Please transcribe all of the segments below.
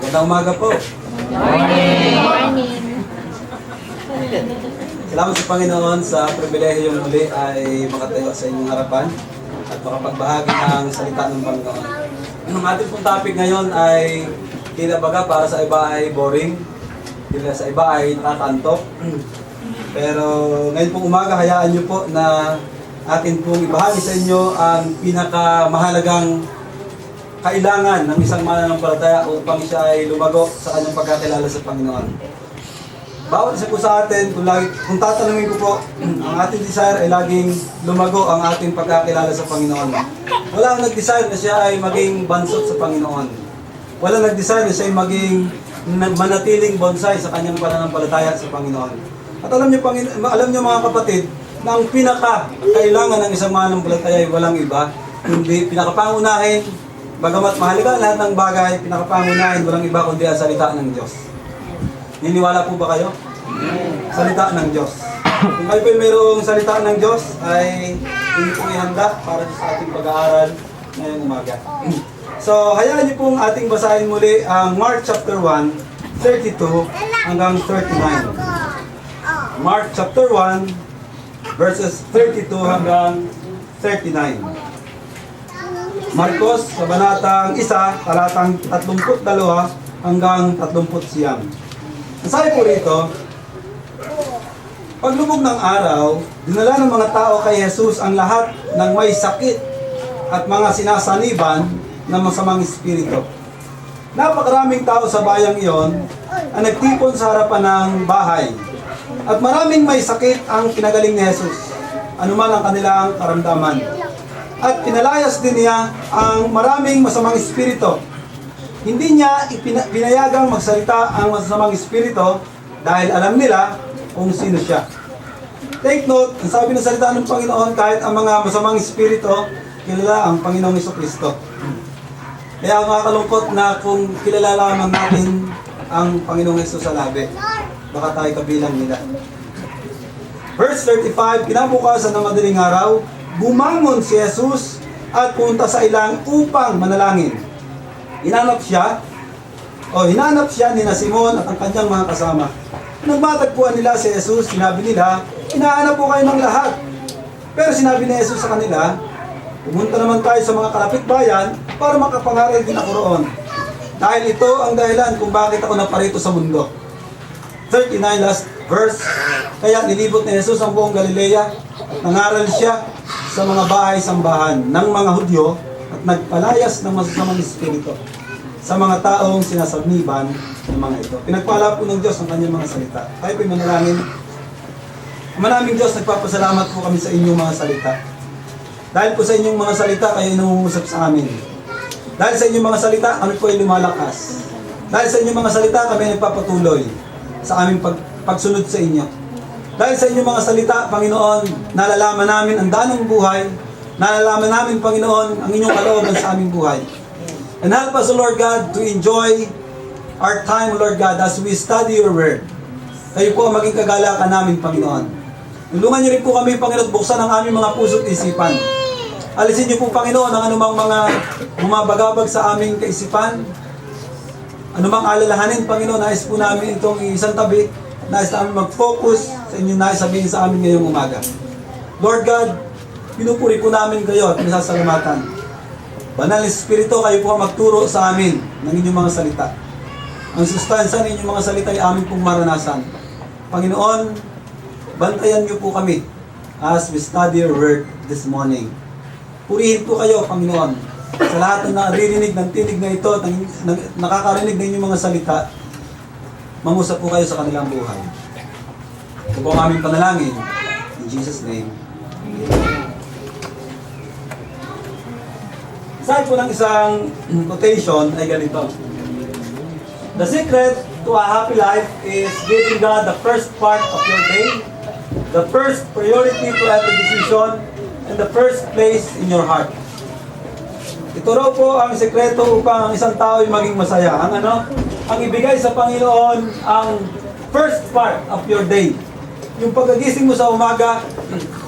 Magandang umaga po. Morning! Salamat sa Panginoon sa pribilehiyong muli ay makatayo sa inyong harapan at makapagbahagi ng salita ng Panginoon. Ang ating pong topic ngayon ay tila baga para sa iba ay boring, tila sa iba ay nakakantok. Pero ngayon pong umaga, hayaan niyo po na atin pong ibahagi sa inyo ang pinakamahalagang kailangan ng isang mananampalataya upang siya ay lumago sa kanyang pagkakilala sa Panginoon. Bawat isa po sa atin, kung tatanungin ko po, ang ating desire ay laging lumago ang ating pagkakilala sa Panginoon. Wala ang nag-desire na siya ay maging bansot sa Panginoon. Wala nag-desire na siya ay maging manatiling bonsai sa kanyang pananampalataya sa Panginoon. At alam niyo mga kapatid, na ang pinaka-kailangan ng isang mananampalataya ay walang iba, hindi pinakapangunahin. Bagamat mahalaga lahat ng bagay, pinakapangunahin, walang iba kundi ang salita ng Diyos. Niniwala po ba kayo? Salita ng Diyos. Kung kayo po mayroong salita ng Diyos, ay hindi po ihanda para sa ating pag-aaral ngayong umaga. So, hayaan niyo pong ating basahin muli ang Mark chapter 1, 32 hanggang 39. Mark chapter 1, verses 32 hanggang 39. Marcos, kabanatang 1, talatang 32 hanggang 39. Ang sabi po rito, paglubog ng araw, dinala ng mga tao kay Jesus ang lahat ng may sakit at mga sinasaniban ng masamang espiritu. Napakaraming tao sa bayang iyon ang nagtipon sa harapan ng bahay. At maraming may sakit ang pinagaling ni Jesus, anuman ang kanilang karamdaman. At pinalayas din niya ang maraming masamang espiritu. Hindi niya pinayagang magsalita ang masamang espiritu dahil alam nila kung sino siya. Take note, ang sabi ng salita ng Panginoon, kahit ang mga masamang espiritu, kilala ang Panginoong Jesucristo. Kaya makakalungkot na kung kilala lamang natin ang Panginoong Jesus sa labi, baka tayo kabilang nila. Verse 35, kinabukasan ng madaling araw, bumangon si Jesus at punta sa ilang upang manalangin. Hinanap siya ni Simon at ang kanyang mga kasama. Nagmatagpuan nila si Jesus, sinabi nila, hinahanap po kayo ng lahat. Pero sinabi ni Jesus sa kanila, pumunta naman tayo sa mga kalapit bayan para makapangaral din ako roon. Dahil ito ang dahilan kung bakit ako naparito sa mundo. 39 last verse. Kaya nilibot ni Jesus ang buong Galilea at nangaral siya sa mga bahay-sambahan ng mga Hudyo at nagpalayas ng masasamang espiritu sa mga taong sinasagniban ng mga ito. Pinagpala po ng Diyos ang kanyang mga salita. Tayo po'y manalangin. Manaming Diyos, nagpapasalamat po kami sa inyong mga salita. Dahil po sa inyong mga salita, kayo nangungusap sa amin. Dahil sa inyong mga salita, kami po ay lumalakas. Dahil sa inyong mga salita, kami ay nagpapatuloy sa aming pagsunod sa inyo. Dahil sa inyong mga salita, Panginoon, nalalaman namin ang danong buhay, nalalaman namin, Panginoon, ang inyong kalooban sa aming buhay. And help us, Lord God, to enjoy our time, Lord God, as we study your word. Kayo po ang maging kagalakan namin, Panginoon. Tulungan niyo rin po kami, Panginoon, buksan ang aming mga puso't isipan. Alisin niyo po, Panginoon, ang anumang mga bumabagabag sa aming kaisipan. Anumang alalahanin, Panginoon, nais po namin itong isang tabi. Nais namin mag-focus sa inyong nais sabihin sa amin ngayong umaga. Lord God, pinupuri po namin kayo at nasasalamatan. Banal na Espiritu, kayo po ang magturo sa amin ng inyong mga salita. Ang sustansya ng inyong mga salita ay amin pong maranasan. Panginoon, bantayan niyo po kami as we study your word this morning. Purihin po kayo, Panginoon, sa lahat ng naririnig ng tinig na ito, nakakarinig ng inyong mga salita. Mangusap po kayo sa kanilang buhay. Ito po ang aming panalangin. In Jesus' name. Sabi po ng isang quotation ay ganito. The secret to a happy life is giving God the first part of your day, the first priority to every decision, and the first place in your heart. Ito raw po ang sekreto upang ang isang tao ay maging masaya. Ang ibigay sa Panginoon ang first part of your day. Yung pagkagising mo sa umaga,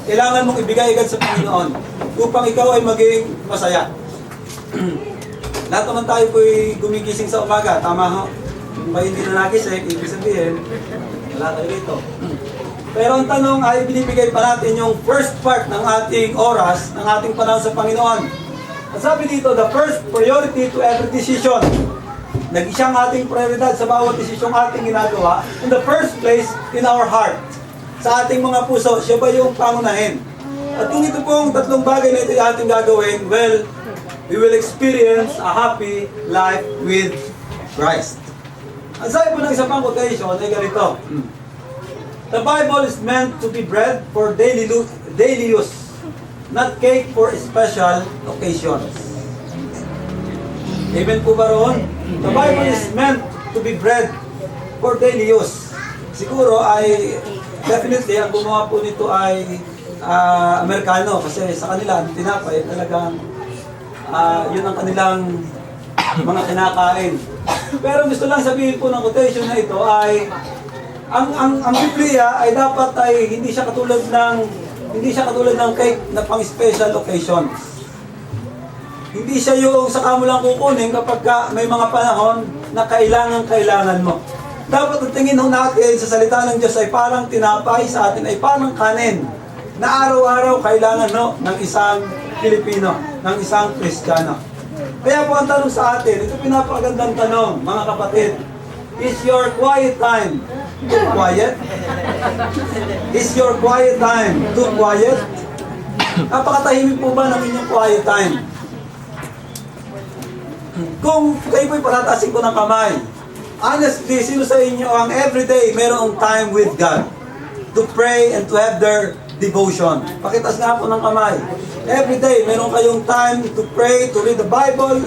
kailangan mong ibigay agad sa Panginoon upang ikaw ay maging masaya. Lahat naman tayo po'y gumigising sa umaga, tama ho? Kung kayo hindi na nagising, ibig sabihin, wala tayo rito. Pero ang tanong ay binibigay pa natin yung first part ng ating oras, ng ating panahon sa Panginoon. At sabi dito, the first priority to every decision. Nag-isang ating prioridad sa bawat desisyong ating ginagawa. In the first place, in our heart. Sa ating mga puso, siya ba yung pangunahin? At kung ito pong tatlong bagay na ito yung ating gagawin, well, we will experience a happy life with Christ. Ang sabi po ng isang pang quotation ay ganito. The Bible is meant to be bread for daily use, not cake for special occasions. Amen po ba roon? The Bible is meant to be bread for daily use. Siguro ay, definitely, ang gumawa po nito ay Amerikano. Kasi sa kanila, ang tinapay, talagang yun ang kanilang mga kinakain. Pero gusto lang sabihin po ng quotation na ito ay, ang Biblia ay dapat ay hindi siya katulad ng cake na pang special occasions. Hindi siya yung saka mo lang kukunin kapag may mga panahon na kailangan mo. Dapat ang tingin natin sa salita ng Diyos ay parang tinapay, sa atin ay parang kanin na araw-araw kailangan ng isang Pilipino, ng isang Kristiyano. Kaya po ang tanong sa atin, ito pinapakagandang tanong, mga kapatid, is your quiet time too quiet? Is your quiet time too quiet? Napakatahimik po ba ng inyong quiet time? Kung kayo po'y patatasin ko ng kamay, honestly, sino sa inyo ang everyday mayroong time with God to pray and to have their devotion? Pakitas nga po ng kamay. Everyday, meron kayong time to pray, to read the Bible.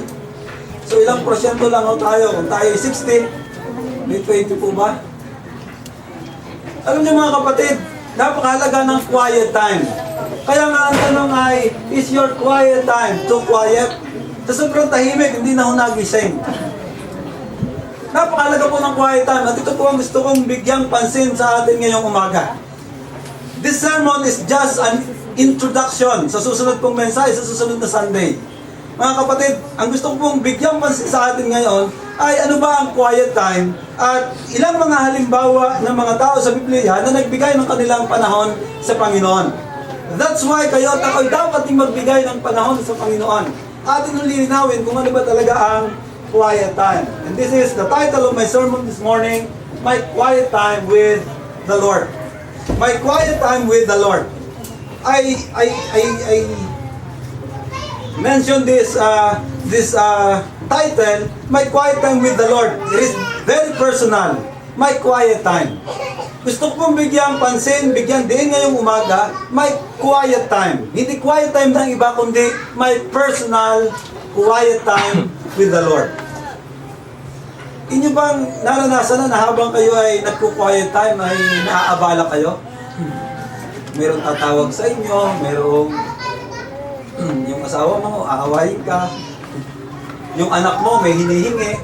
So ilang porsyento lang tayo? Kung tayo 60, may 20 po ba? Alam niyo mga kapatid, napakahalaga ng quiet time. Kaya nga ang tanong ay, is your quiet time too quiet? Sa sobrang tahimik, hindi na ho nagising. Napakahalaga po ng quiet time at ito po ang gusto kong bigyang pansin sa atin ngayong umaga. This sermon is just an introduction sa susunod pong mensahe, sa susunod na Sunday. Mga kapatid, ang gusto ko pong bigyang pansin sa atin ngayon ay ano ba ang quiet time at ilang mga halimbawa ng mga tao sa Biblia na nagbigay ng kanilang panahon sa Panginoon. That's why kayo at ako'y dapat din magbigay ng panahon sa Panginoon. Atin lilinawin kung ano ba talaga ang quiet time. And this is the title of my sermon this morning, My Quiet Time with the Lord. My quiet time with the Lord. I mentioned this title, My Quiet Time with the Lord. It is very personal. My quiet time. Gusto ko pong bigyang pansin, bigyan din ngayong umaga, my quiet time. Hindi quiet time ng iba, kundi my personal quiet time with the Lord. Inyo bang naranasan na habang kayo ay nagku-quiet time ay naaabala kayo? Merong tatawag sa inyo, merong yung asawa mo, aawayin ka. Yung anak mo, may hinihingi.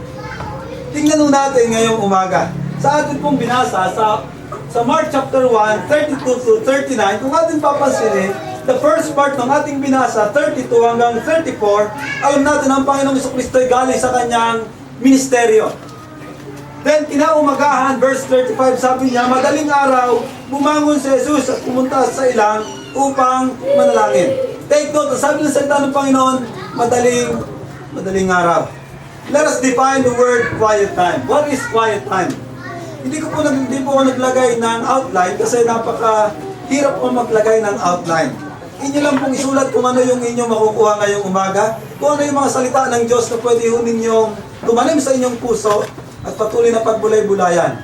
Tingnan nun natin ngayong umaga. Sa atin pong binasa sa Mark chapter 1, 32 to 39, kung atin papansinin, the first part ng ating binasa, 32 hanggang 34, alam natin ang Panginoong Jesucristo ay galing sa kanyang ministeryo. Then, kinaumagahan, verse 35, sabi niya, madaling araw, bumangon si Jesus at pumunta sa ilang upang manalangin. Take note, sabi ng salita ng Panginoon, madaling araw. Let us define the word quiet time. What is quiet time? Hindi po ako naglagay ng outline kasi napaka-hirap po maglagay ng outline. Inyo lang pong isulat kung ano yung inyong makukuha ngayong umaga, kung ano yung mga salita ng Diyos na pwede ninyong tumanim sa inyong puso at patuloy na pagbulay-bulayan.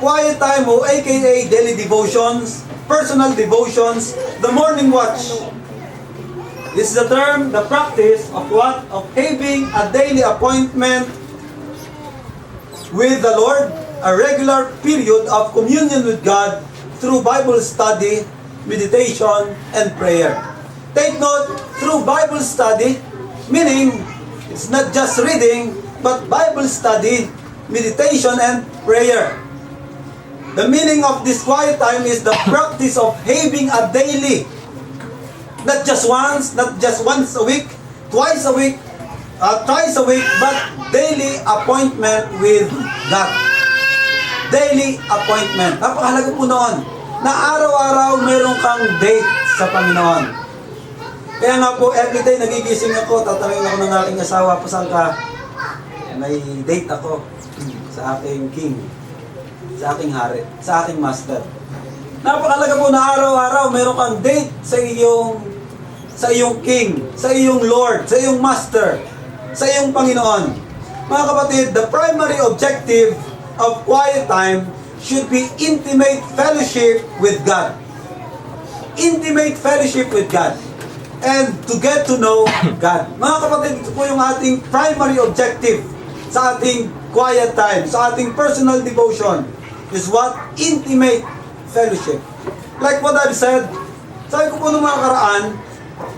Quiet time o aka daily devotions, personal devotions, the morning watch. This is the term, the practice of what? Of having a daily appointment with the Lord, a regular period of communion with God through Bible study, meditation, and prayer. Take note, through Bible study, meaning it's not just reading, but Bible study, meditation, and prayer. The meaning of this quiet time is the practice of having a daily, not just once a week, twice a week, twice a week, but daily appointment with God. Daily appointment. Napakahalaga po noon na araw-araw meron kang date sa Panginoon. Kaya nga po, everyday nagigising ako, tatanungin ako ng aking asawa, pasan ka? May date ako sa aking king, sa aking hari, sa aking master. Napakahalaga po na araw-araw meron kang date sa iyong king, sa iyong lord, sa iyong master, sa iyong Panginoon. Mga kapatid, the primary objective of quiet time should be intimate fellowship with God. Intimate fellowship with God. And to get to know God. Mga kapatid, ito po yung ating primary objective sa ating quiet time, sa ating personal devotion, is what? Intimate fellowship. Like what I've said, sabi ko po nung mga karaan,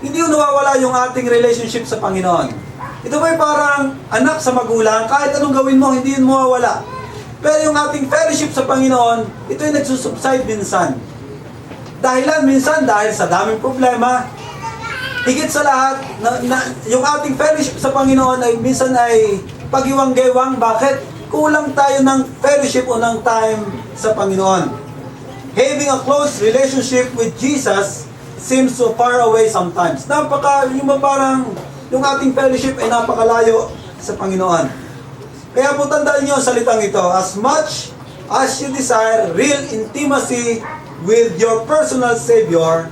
hindi yung nawawala yung ating relationship sa Panginoon. Ito ba'y parang anak sa magulang, kahit anong gawin mo, hindi yun mawawala. Pero yung ating fellowship sa Panginoon, ito yung nagsusubside minsan. Dahilan minsan, dahil sa daming problema, higit sa lahat, yung ating fellowship sa Panginoon ay minsan ay pagiwang-gewang. Bakit? Kulang tayo ng fellowship o ng time sa Panginoon. Having a close relationship with Jesus seems so far away sometimes. Yung ating fellowship ay napakalayo sa Panginoon. Kaya po tandaan niyo ang salitang ito, as much as you desire real intimacy with your personal Savior,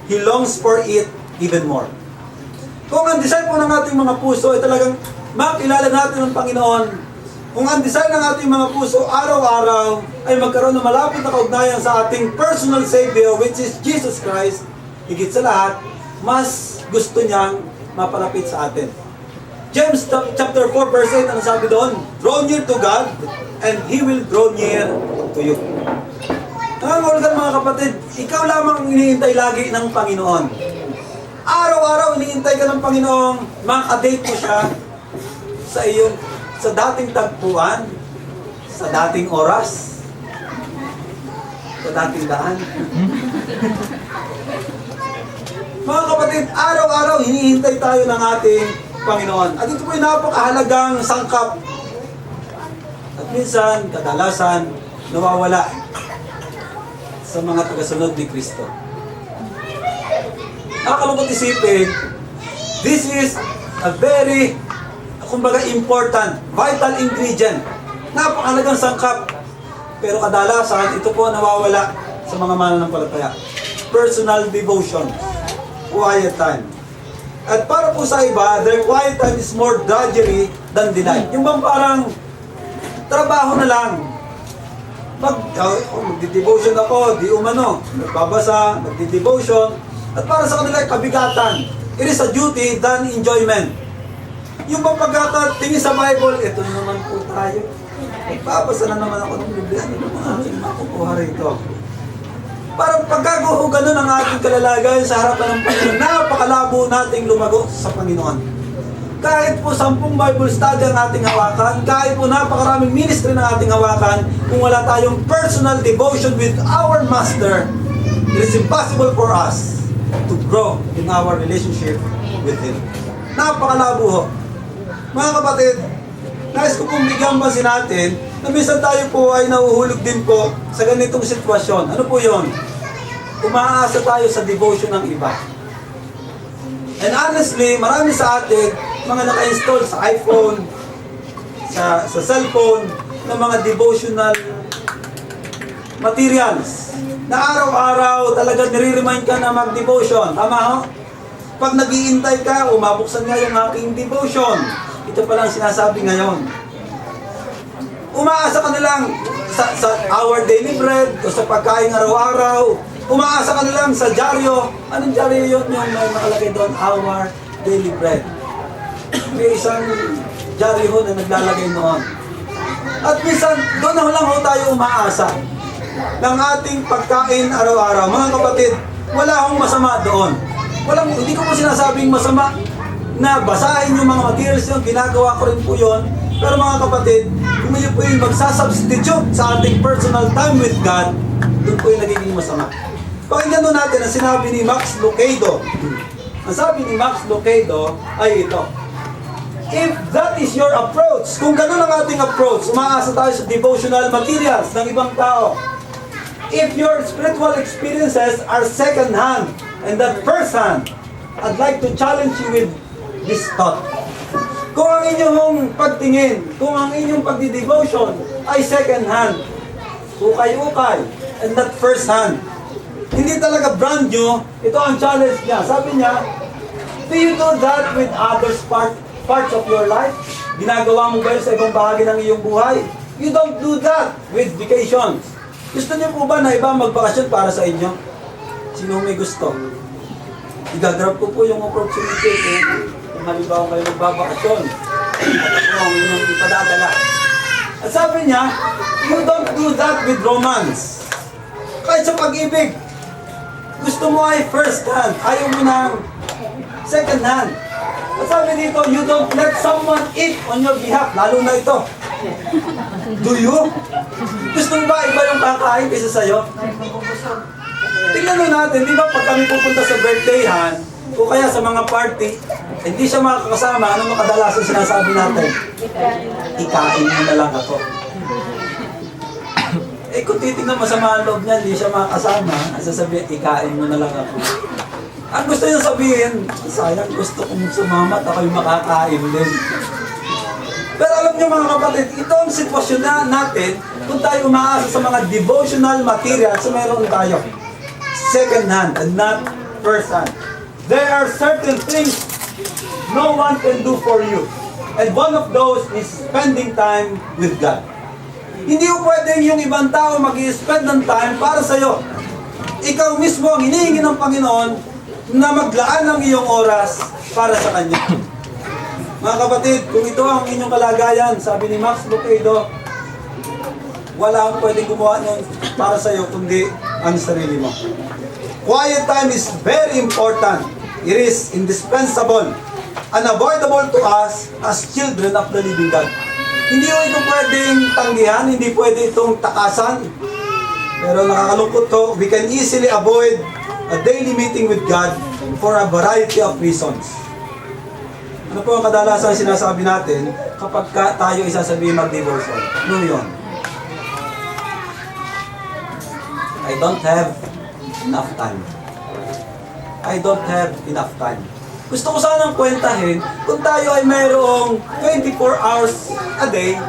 He longs for it even more. Kung ang desire po ng ating mga puso ay talagang makilala natin ang Panginoon, kung ang desire ng ating mga puso araw-araw ay magkaroon ng malapit na kaugnayan sa ating personal Savior, which is Jesus Christ, higit sa lahat, mas gusto niyang mapalapit sa atin. James chapter 4 verse 8, ano sabi doon? Draw near to God and He will draw near to you. Nangangahulugan mga kapatid, ikaw lamang iniintay lagi ng Panginoon. Araw-araw iniintay ka ng Panginoon, makadate mo siya sa dating tagpuan, sa dating oras, sa dating daan. Mga kapatid, araw-araw hinihintay tayo ng ating Panginoon. At ito po yung napakahalagang sangkap. At minsan, kadalasan, nawawala sa mga tagasunod ni Kristo. Nakakalungkot isipin, this is a very, kumbaga important, vital ingredient. Napakahalagang sangkap. Pero kadalasan, ito po nawawala sa mga mananampalataya. Personal devotion. Quiet time. At para po sa iba, their quiet time is more drudgery than delight. Yung bang parang trabaho na lang. Magdi-devotion ako, di umano. Nagbabasa, magdi-devotion. At para sa kanila, kabigatan. It is a duty than enjoyment. Yung bang pagkakatingin sa Bible, ito naman po tayo. Magbabasa na naman ako ng Biblia. Ano naman aking makukuha rito? Parang pagkaguho ganun ang ating kalalagayan sa harapan ng Panginoon, napakalabo nating lumago sa Panginoon. Kahit po 10 Bible study ang ating hawakan, kahit po napakaraming ministry ng ating hawakan, kung wala tayong personal devotion with our Master, it is impossible for us to grow in our relationship with Him. Napakalabo ho. Mga kapatid, nais ko pong bigyan pansin natin na minsan tayo po ay nahuhulog din po sa ganitong sitwasyon. Ano po yon? Umaasa tayo sa devotion ng iba. And honestly, marami sa atin, mga naka-install sa iPhone, sa cellphone, ng mga devotional materials na araw-araw talaga nire-remind ka na mag-devotion. Tama ho? Pag nag-iintay ka, umabuksan nga yung aking devotion. Ito palang sinasabi ngayon. Umaasa ka na lang sa our daily bread o sa pagkain araw-araw. Umaasa ka na lang sa dyaryo. Anong dyaryo yun? Yung may nakalagay doon, our daily bread. May isang dyaryo na naglalagay noon. At minsan, doon na lang ho tayo umaasa ng ating pagkain araw-araw. Mga kapatid, wala akong masama doon. Hindi ko po sinasabing masama na basahin yung mga materials yun. Ginagawa ko rin po yun. Pero mga kapatid, kung yun po yung magsasubstitute sa ating personal time with God, doon po yung nagiging masama. Pakinggan doon natin ang sinabi ni Max Lucado. Ang sabi ni Max Lucado ay ito. If that is your approach, kung ganun ang ating approach, umaasa tayo sa devotional materials ng ibang tao. If your spiritual experiences are second-hand and that first-hand, I'd like to challenge you with this thought. Kung ang inyong pagtingin, kung ang inyong pagdi-devotion ay second-hand, ukay-ukay, and not first-hand, hindi talaga brand new, ito ang challenge niya. Sabi niya, do you do that with others parts of your life? Ginagawa mo ba yun sa ibang bahagi ng iyong buhay? You don't do that with vacations. Gusto niyo po ba na iba magbakasyon para sa inyo? Sino may gusto? Igagrab ko po yung opportunity kung halimbawa kayo magbabakasyon. At ako ang inyong ipadadala. At sabi niya, you don't do that with romance. Kahit sa pag-ibig, gusto mo ay first hand, ayaw mo ng second hand. At sabi dito, you don't let someone eat on your behalf, lalo na ito. Do you? Gusto mo ba iba yung kakain kaysa sa'yo? Tingnan mo natin, di ba pag kami pupunta sa birthdayhan, o kaya sa mga party, hindi siya makakasama, ano makadalasan sinasabi natin? Ikain mo na lang ako. Kung titignan masama ang loob niya, hindi siya makakasama, ang sasabihin, ikain mo na lang ako. Ang gusto niya sabihin, sayang gusto kong sumama at ako'y makakain din. Pero alam niyo mga kapatid, ito ang sitwasyon natin kung tayo umaasa sa mga devotional materials na meron tayo. Second hand and not first hand. There are certain things no one can do for you. And one of those is spending time with God. Hindi mo pwedeng yung ibang tao mag-i-spend ng time para sa'yo. Ikaw mismo ang hinihingi ng Panginoon na maglaan ng iyong oras para sa Kanya. Mga kapatid, kung ito ang inyong kalagayan, sabi ni Max Lucado, wala akong pwedeng gumawa nun para sa iyo, kundi ang sarili mo. Quiet time is very important. It is indispensable, unavoidable to us as children of the living God. Hindi mo ito pwedeng tanggihan, hindi pwede itong takasan. Pero nakakalungkot to, we can easily avoid a daily meeting with God for a variety of reasons. Ano po ang kadalasan sinasabi natin kapag tayo isasabihin mag-devotion? Ano yun? I don't have enough time. I don't have enough time. Gusto ko sanang kwentahin, kung tayo ay mayroong 24 hours a day,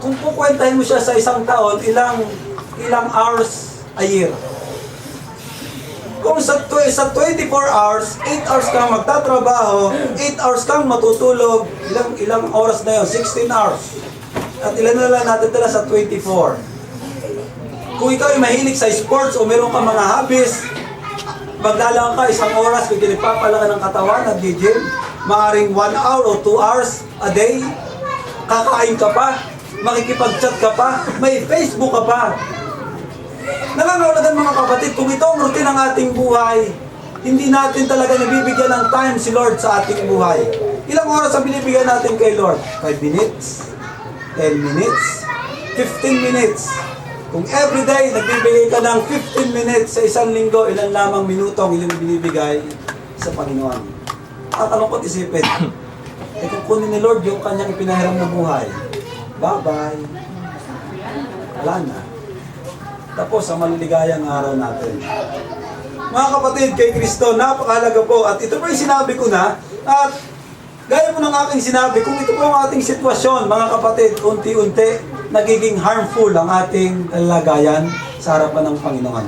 kung kukwentahin mo siya sa isang taon, ilang hours a year. Kung sa 24 hours, 8 hours kang magtatrabaho, 8 hours kang matutulog, ilang oras na yun? 16 hours. At ilan na lang natin tala sa 24. Kung ikaw ay mahilig sa sports o meron ka mga hobbies, maglalaan ka isang oras, kung nagpapalaki ng katawan, nag-gym, maaaring 1 hour o 2 hours a day, kakain ka pa, makikipag-chat ka pa, may Facebook ka pa. Nangangahulugan mga kapatid, kung ito ang routine ng ating buhay, hindi natin talaga nabibigyan ng time si Lord sa ating buhay. Ilang oras ang binibigyan natin kay Lord? 5 minutes? 10 minutes? 15 minutes? Kung everyday nagbibigay ka ng 15 minutes sa isang linggo, ilan lamang minuto ang ilang binibigay sa Panginoon. At alungkot isipin, kung kunin ni Lord yung kanyang ipinahiram na buhay, bye-bye. Wala na. Tapos ang maliligayang araw natin. Mga kapatid, kay Kristo, napakahalaga po. At ito po yung sinabi ko na. At gaya po ng aking sinabi, kung ito po ang ating sitwasyon, mga kapatid, unti-unti nagiging harmful ang ating kalagayan sa harapan ng Panginoon.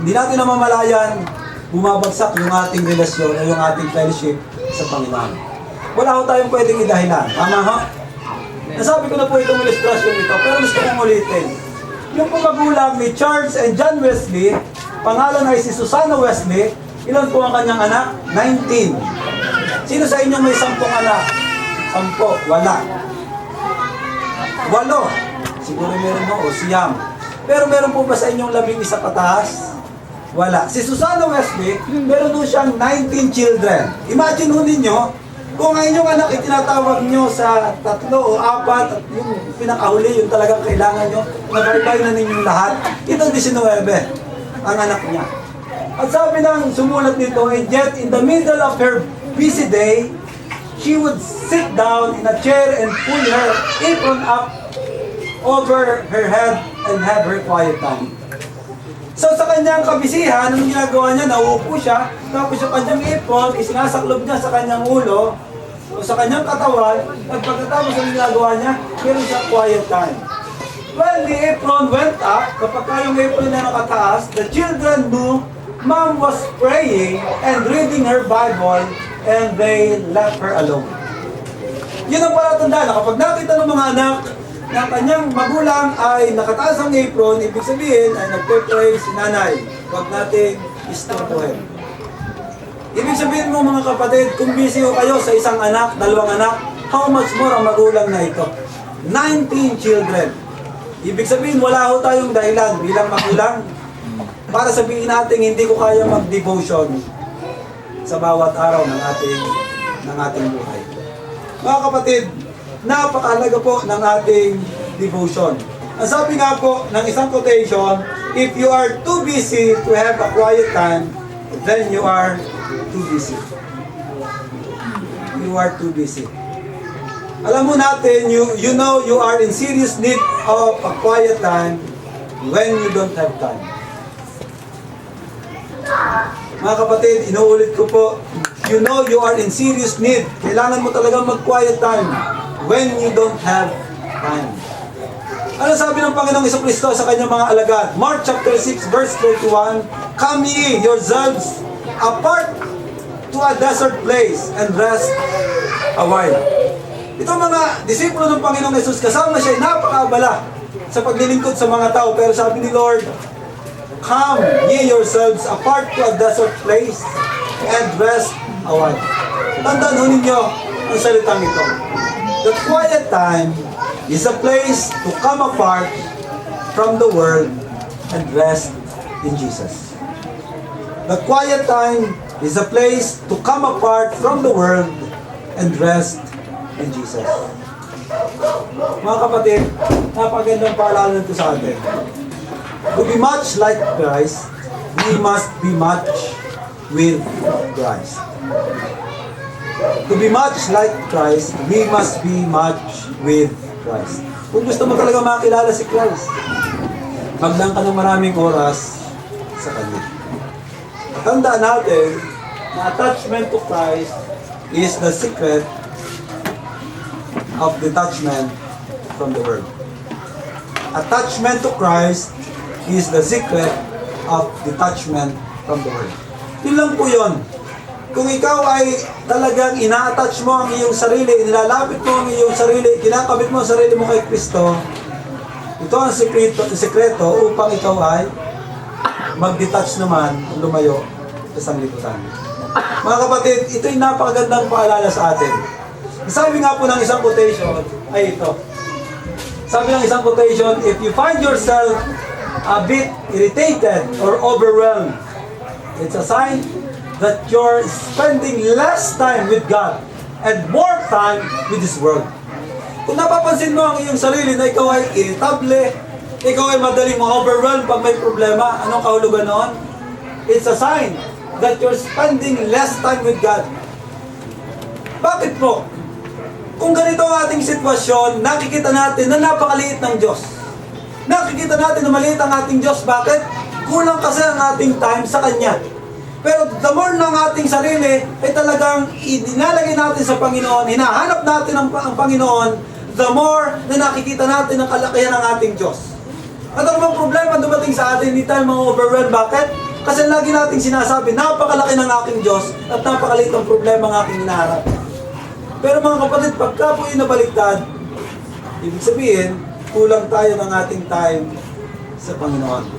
Hindi natin namamalayan, bumabagsak yung ating relasyon o yung ating fellowship sa Panginoon. Wala ho tayong pwedeng idahilan. Tama ho? Nasabi ko na po itong ilustrasyon ito, pero gusto kong ulitin. Yung magulang ni Charles and John Wesley, pangalan ay si Susanna Wesley, ilan po ang kanyang anak? 19. Sino sa inyo may 10 anak? 10. Wala. 8. Siguro meron mo, o siyam. Pero meron po ba sa inyong 11 pataas? Wala. Si Susanna Wesley, meron po siyang 19 children. Imagine ho ninyo, kung ang inyong anak itinatawag nyo sa 3 o 4, at yung pinakahuli, yung talagang kailangan nyo, nabarbay na ninyong lahat, ito 19, ang anak niya. At sabi ng sumulat nito, and yet in the middle of her busy day, she would sit down in a chair and pull her apron up over her head and have her quiet time. So sa kanyang kabisihan, anong ginagawa niya? Nauupo siya, tapos yung kanyang apron, isinasaklob niya sa kanyang ulo o sa kanyang katawan, at pagkatapos ang ginagawa niya, meron siya quiet time. When the apron went up, kapag yung apron na nakataas, the children knew Mom was praying and reading her Bible, and they left her alone. Yun ang palatandaan na kapag nakita ng mga anak na kanyang magulang ay nakataas ang apron, ibig sabihin ay nagpe-pray si nanay. Huwag natin istorbohin. Ibig sabihin mo mga kapatid, kung busy ho kayo sa isang anak, dalawang anak, how much more ang magulang na ito? 19 children. Ibig sabihin, wala ho tayong dahilan bilang magulang para sabihin natin hindi ko kaya mag-devotion sa bawat araw ng ating buhay. Mga kapatid, napakahalaga po ng ating devotion. Ang sabi nga po ng isang quotation, if you are too busy to have a quiet time, then you are too busy. You are too busy. Alam mo natin, you know you are in serious need of a quiet time when you don't have time. Mga kapatid, inuulit ko po, you know you are in serious need. Kailangan mo talaga mag-quiet time when you don't have time. Ano sabi ng Panginoong Jesucristo sa kanyang mga alagad? Mark chapter 6 verse 31, come ye yourselves apart to a desert place and rest a while. Itong mga disipulo ng Panginoong Jesus, kasama siya, napakaabala sa paglilingkod sa mga tao. Pero sabi ni Lord, come ye yourselves apart to a desert place and rest a while. Tandaan ho ninyo ang salitang ito. The quiet time is a place to come apart from the world and rest in Jesus. The quiet time is a place to come apart from the world and rest in Jesus. Mga kapatid, napagandang paalala nito sa atin. To be much like Christ, we must be much with Christ. To be much like Christ, we must be much with Christ. Kung gusto mo talaga makilala si Christ, maglaan ka ng maraming oras sa Kanya. Tandaan natin na attachment to Christ is the secret of detachment from the world. Attachment to Christ is the secret of detachment from the world. Yun lang po yun. Kung ikaw ay talagang ina-attach mo ang iyong sarili, nilalapit mo ang iyong sarili, kinakabit mo ang sarili mo kay Kristo, ito ang sekreto upang ikaw ay mag-detach naman, lumayo sa sanglibutan. Mga kapatid, ito'y napakagandang paalala sa atin. Sabi nga po ng isang quotation, ay ito. Sabi ng isang quotation, if you find yourself a bit irritated or overwhelmed, it's a sign that you're spending less time with God and more time with this world. Kung napapansin mo ang iyong sarili na ikaw ay irritable, ikaw ay madaling ma-overwhelm pag may problema, anong kahulugan noon? It's a sign that you're spending less time with God. Bakit po? Kung ganito ang ating sitwasyon, nakikita natin na napakaliit ng Diyos. Nakikita natin na maliit ang ating Diyos. Bakit? Kulang kasi ang ating time sa Kanya. Pero the more ng ating sarili ay talagang idinalagay natin sa Panginoon, hinahanap natin ang Panginoon, the more na nakikita natin ang kalakihan ng ating Diyos. At ang mga problema dumating sa atin, hindi tayo ma-overwhelm. Bakit? Kasi lagi nating sinasabi, napakalaki ng aking Diyos at napakaliit ang problema ng aking hinaharap. Pero mga kapatid, pagka po inabaliktad, ibig sabihin, kulang tayo ng ating time sa Panginoon.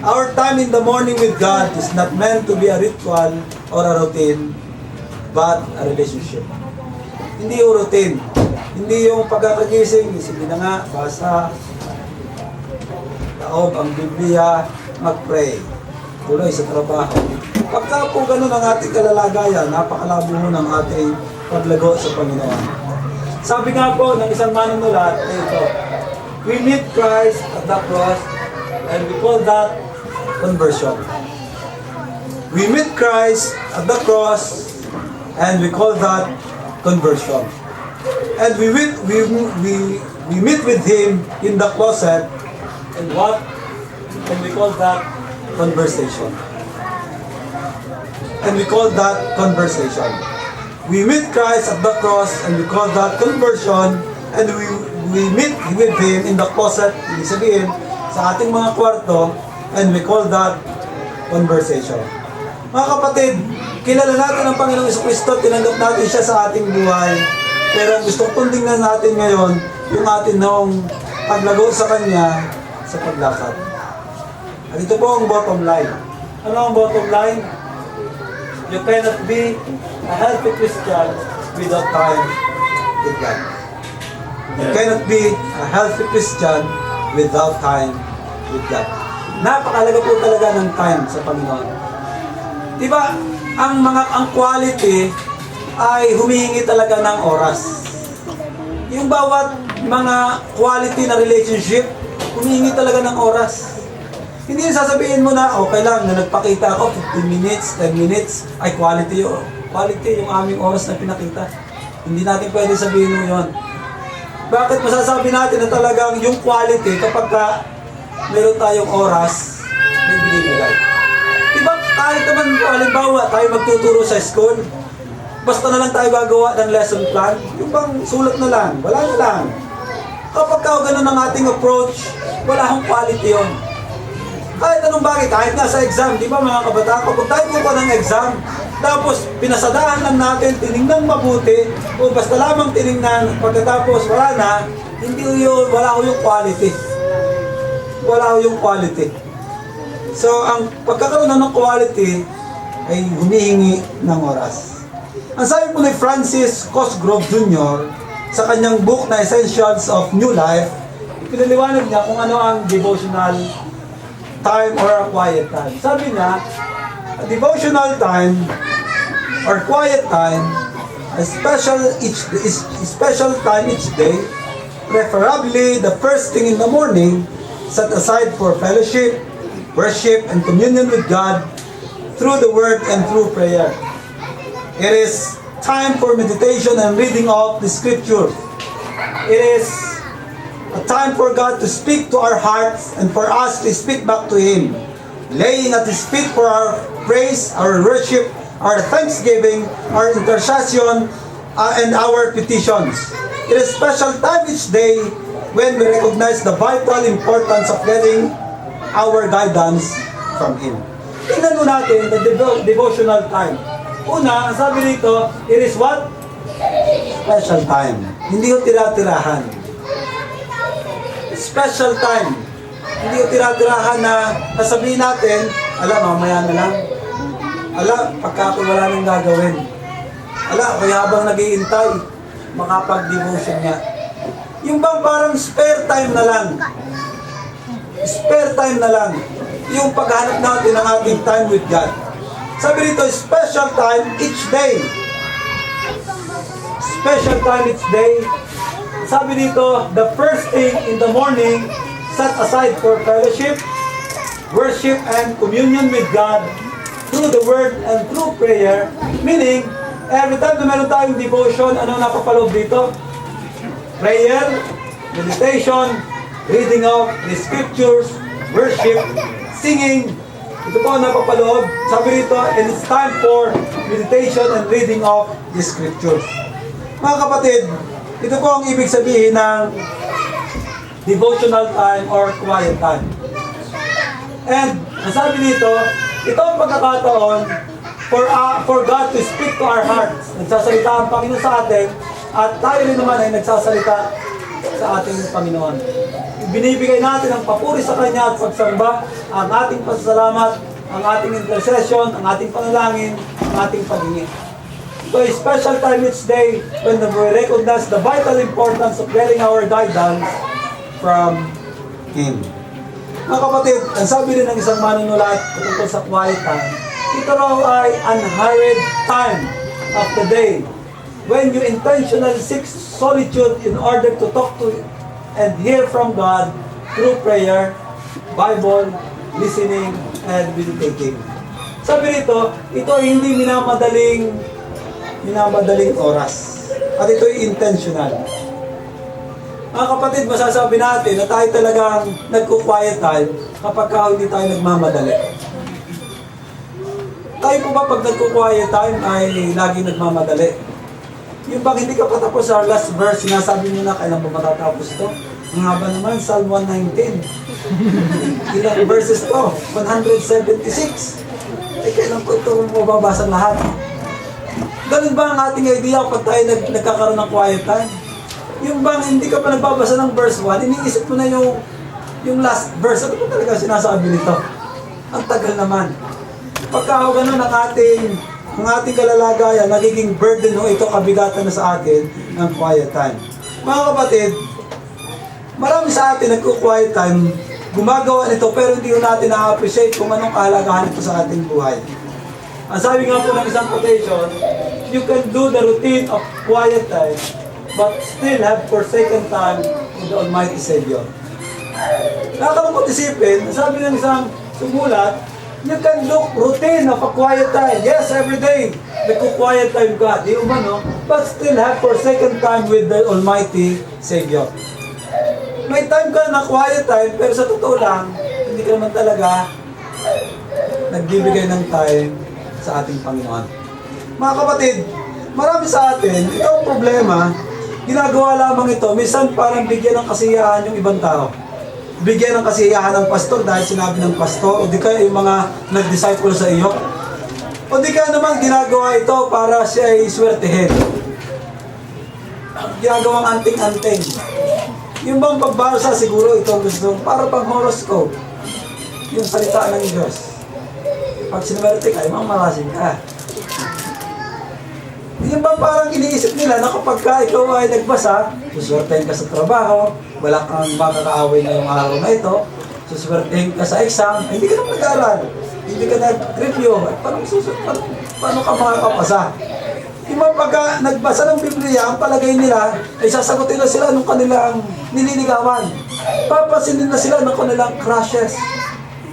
Our time in the morning with God is not meant to be a ritual or a routine, but a relationship. Hindi yung routine. Hindi yung pagkakagising, isipin na nga, basa, taob ang Biblia, mag-pray, tuloy sa trabaho. Pagka po ganun ang ating kalalagayan, napakalabo ng ating paglago sa Panginoon. Sabi nga po ng isang manunulat, ito, we meet Christ at the cross and we call that conversion. We meet Christ at the cross and we call that conversion. And we meet with Him in the closet, and what? And we call that conversation. And we call that conversation. We meet Christ at the cross, and we call that conversion, and we meet with Him in the closet, ibig sabihin, sa ating mga kwarto, and we call that conversation. Mga kapatid, kilala natin ang Panginoong Jesucristo, tinanggap natin siya sa ating buhay, pero gusto kong tingnan natin ngayon yung atin noong paglago sa Kanya sa paglakad. At ito po ang bottom line. Ano ang bottom line? You cannot be a healthy Christian without time with God. You cannot be a healthy Christian without time with God. Napakalaga po talaga ng time sa Panginoon. Diba, ang quality ay humihingi talaga ng oras. Yung bawat mga quality na relationship, humihingi talaga ng oras. Hindi yung sasabihin mo na, okay lang, na nagpakita ako, 15 minutes, 10 minutes, ay quality yun. Quality yung aming oras na pinakita. Hindi natin pwede sabihin mo yun. Bakit masasabi natin na talagang yung quality kapag ka meron tayong oras na ibinibigay? Diba kahit naman po, halimbawa, tayo magtuturo sa school, basta na lang tayo gagawa ng lesson plan, yung bang sulat na lang, wala na lang. Kapag ka ganun ang ating approach, wala akong quality yun. Kahit anong bagay, kahit nga sa exam, di ba mga kabataan, kapag tayo po ng exam, tapos pinasadahan lang natin, tinignan mabuti, o basta lamang tinignan, pagkatapos wala na, hindi yun, wala ko yung quality. Wala ko yung quality. So, ang pagkakaroon ng quality ay humihingi ng oras. Ang sabi po ni Francis Cosgrove Jr. sa kanyang book na Essentials of New Life, pinaliwanag niya kung ano ang devotional time or a quiet time. Sabi niya, a devotional time or quiet time, a special time each day, preferably the first thing in the morning, set aside for fellowship, worship, and communion with God through the Word and through prayer. It is time for meditation and reading of the Scripture. It is a time for God to speak to our hearts and for us to speak back to Him, laying at His feet for our praise, our worship, our thanksgiving, our intercession, and our petitions. It is special time each day when we recognize the vital importance of getting our guidance from Him. Tingnan mo natin the devotional time. Una, ang sabi nito, it is what? Special time. Hindi yung tira-tirahan. Special time. Hindi yung tira-tirahan na sasabihin natin, mamaya na lang. Pagka ako wala nang gagawin. Kaya habang nag-iintay, makapag-devotion niya. Yung bang parang spare time na lang. Spare time na lang. Yung paghanap natin ng ating time with God. Sabi dito, special time each day. Special time each day. Sabi dito, the first thing in the morning, set aside for fellowship, worship, and communion with God through the Word and through prayer. Meaning, every time na meron tayong devotion, ano napapaloob dito? Prayer, meditation, reading of the Scriptures, worship, singing. Ito po ang napapaloob. Sabi dito, and it's time for meditation and reading of the Scriptures. Mga kapatid, ito po ang ibig sabihin ng devotional time or quiet time. And, ang sabi dito, ito ang pagkakataon for God to speak to our hearts. Nagsasalita ang Panginoon sa atin at tayo rin naman ay nagsasalita sa ating Panginoon. Binibigay natin ang papuri sa Kanya at pagsamba, ang ating pasasalamat, ang ating intercession, ang ating panalangin, ang ating paghingi. So a special time each day when we recognize the vital importance of getting our guidance from Him. Mga kapatid, ang sabi rin ng isang manunulat tungkol sa quiet time, ito raw ay unhurried time of the day when you intentionally seek solitude in order to talk to and hear from God through prayer, Bible, listening, and meditating. Sabi rito, ito ay hindi minamadaling oras. At ito'y intentional. Mga kapatid, masasabi natin na tayo talagang nagko-quiet time kapag hindi tayo nagmamadali. Tayo po ba pag nagko-quiet time ay lagi nagmamadali? Yung bang hindi ka patapos sa last verse, sinasabi mo na kailan ba matatapos ito? Ang haba naman, Psalm 119. Ilang verses to? 176. Eh, kailan ko ito mababasa lahat? Ganun ba ang ating idea pag tayo nagkakaroon ng quiet time? Yung bang hindi ka pa nagbabasa ng verse 1, iniisip mo na yung last verse. Ano ba talaga sinasabi nito? Ang tagal naman. Pagka ganun ang ating kalalagayan, nagiging burden ho ito, kabigatan na sa atin ang quiet time. Mga kapatid, marami sa atin nagko-quiet time, gumagawa nito pero hindi natin na-appreciate kung anong kahalagahan ito sa ating buhay. Ang sabi nga po ng isang quotation, you can do the routine of quiet time but still have forsaken time with the Almighty Savior. Nakakalungkot isipin, sabi ng isang sumulat, you can do routine of a quiet time. Yes, every day, nagko-quiet time ka, di umano, but still have forsaken time with the Almighty Savior. May time ka na quiet time, pero sa totoo lang, hindi ka naman talaga nagbibigay ng time sa ating Panginoon. Mga kapatid, marami sa atin, ito ang problema, ginagawa lamang ito, minsan parang bigyan ng kasiyahan yung ibang tao. Bigyan ng kasiyahan ng pastor dahil sinabi ng pastor, o di kaya yung mga nag-disciple sa iyo. O di kaya naman ginagawa ito para siya ay swertehin. Ginagawang anting-anting. Yung bang pagbasa siguro ito gusto, para pang horoscope. Yung salita ng Diyos. Pag sinwerte ka, mamarasin ka. Yung bang parang iniisip nila na kapag ikaw ay nagbasa, suswertehin ka sa trabaho, wala kang makakaaway ngayong araw na ito, suswertehin ka sa exam, hindi ka na mag-aral, hindi ka nag-review, paano ka makakapasa? Yung mga pagka nagbasa ng Biblia, ang palagay nila ay sasagutin na sila ng kanilang nililigawan. Papasinin na sila ng kanilang crushes.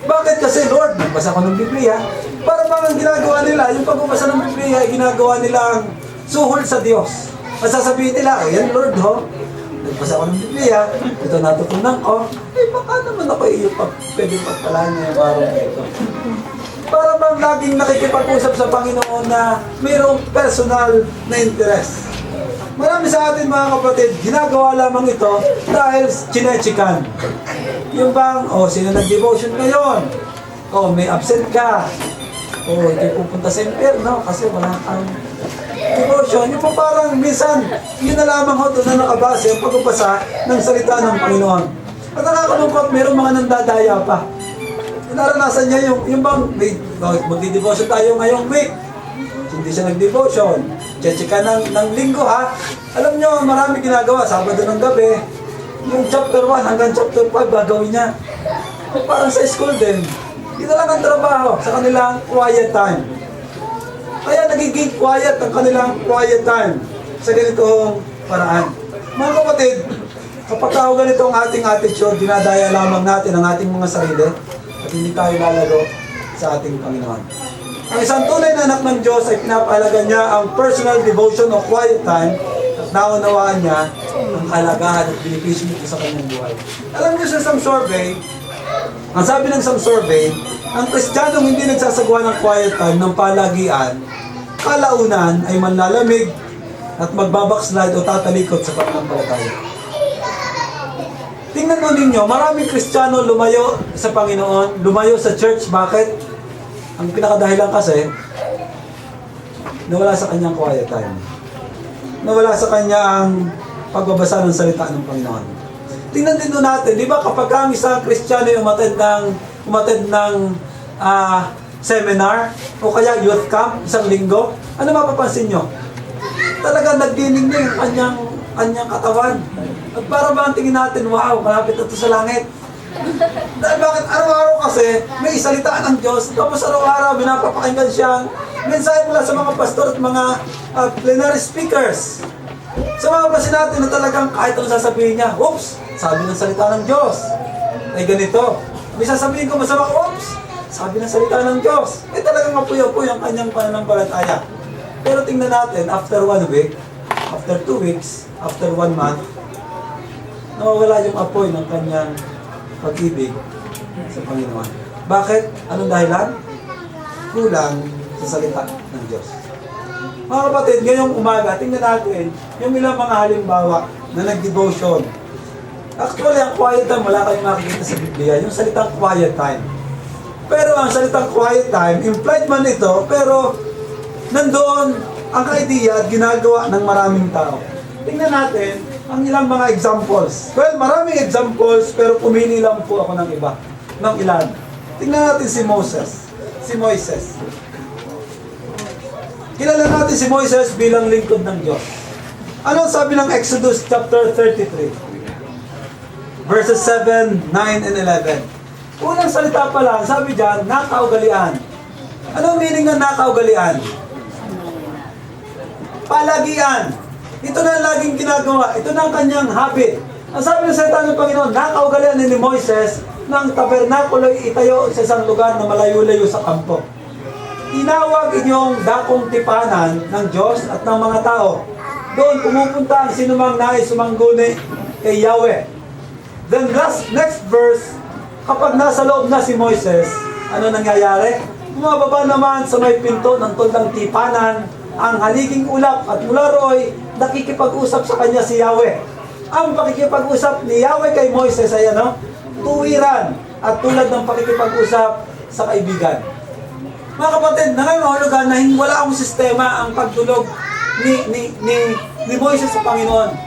Bakit? Kasi Lord, nagbasa ko ng Biblia. Para bang ang ginagawa nila, yung pagbabasa ng Biblia ay ginagawa nilang suhol sa Diyos. At sasabihin nila, ayan Lord ho, nagbasa ko ng Biblia, ito natutunan ko, eh baka naman ako pwedeng pagpalaan niya yung araw na ito. Para bang laging nakikipag-usap sa Panginoon na mayroong personal na interest. Marami sa atin mga kapatid, ginagawa lamang ito dahil chinechikan. Yung bang, sino nag-devotion ngayon? May absent ka. Hindi pupunta sa impyerno kasi wala kang devotion. Yung po parang minsan, yun na lamang doon na nakabase ang pagbabasa ng salita ng Panginoon. At nakakalungkot, mayroong mga nandadaya pa. Naranasan niya yung bang, magdi-devotion tayo ngayong week. Hindi siya nag-devotion. Check-checka ng linggo ha. Alam nyo, marami ginagawa. Sabado ng gabi. Yung chapter 1 hanggang chapter 5 gagawin niya. Parang sa school din. Ito lang ang trabaho sa kanilang quiet time. Kaya nagiging quiet ang kanilang quiet time sa ganitong paraan. Mga kapatid, kapag ganito ang ating attitude, dinadaya lamang natin ang ating mga sarili at hindi tayo lalago sa ating Panginoon. Ang isang tunay na anak ng Diyos ay pinapahalaga niya ang personal devotion o quiet time at naunawaan niya ang kalagahan at benepisyo nito sa kanyang buhay. Alam niyo sa isang survey, ang sabi ng isang survey, ang Kristiyanong hindi nagsasagawa ng quiet time ng palagian, kalaunan ay manlalamig at magbabackslide o tatalikod sa pananampalataya. Tingnan mo ninyo, maraming Kristiyano lumayo sa Panginoon, lumayo sa church. Bakit? Ang pinakadahilan kasi, nawala sa kanyang quiet time. Nawala sa kanyang pagbabasa ng salita ng Panginoon. Tingnan din natin, di ba kapag ang isang Kristiyano yung umattend ng seminar o kaya youth camp, isang linggo, ano mapapansin nyo? Talaga nagdinig niya yung kanyang katawan. At para ba ang tingin natin, wow, malapit na ito sa langit. Dahil bakit araw-araw kasi may salita ng Diyos, tapos araw-araw binapapakinggan siyang mensahe mula sa mga pastor at mga plenary speakers. Sa mga basin natin na talagang kahit ano sasabihin niya, oops, sabi ng salita ng Diyos. Ay ganito. May sasabihin ko masama, oops, sabi ng salita ng Diyos. Talagang apoy-apoy ang kanyang pananampalataya. Pero tingnan natin, after 1 week, after after 2 weeks, after 1 month, nawawala yung apoy ng kanyang pag-ibig sa Panginoon. Bakit? Anong dahilan? Kulang sa salita ng Diyos. Mga kapatid, ngayong umaga, tingnan natin yung ilang mga halimbawa na nag-devotion. Actually, ang quiet time, wala kayong makikita sa Biblia, yung salitang quiet time. Pero ang salitang quiet time, implied man ito, pero nandoon ang idea at ginagawa ng maraming tao. Tingnan natin ang ilang mga examples. Well, maraming examples, pero pumili lang po ako ng iba, ng ilan. Tingnan natin si Moses. Kilala natin si Moises bilang lingkod ng Diyos. Ano sabi ng Exodus chapter 33? Verses 7, 9, and 11. Unang salita pa lang, sabi dyan, nakaugalian. Anong meaning ng nakaugalian? Palagian. Ito na laging ginagawa. Ito na ang kanyang habit. Ang sabi ng salita ng Panginoon, nakaugalian ni Moises ng tabernakulo itayo sa isang lugar na malayo-layo sa kampo. Tinawag inyong dakong tipanan ng Diyos at ng mga tao. Doon pumupunta ang sinumang nais sumangguni kay Yahweh. Then next verse, kapag nasa loob na si Moises, ano nangyayari? Bumababa naman sa may pinto ng tuldang tipanan ang haliging ulap at mula ro'y nakikipag-usap sa kanya si Yahweh. Ang pakikipag-usap ni Yahweh kay Moises ay ano? Tuwiran at tulad ng pakikipag-usap sa kaibigan. Mga kapatid, nangangahulugan na wala akong sistema ang pagtulog ni Moises sa Panginoon.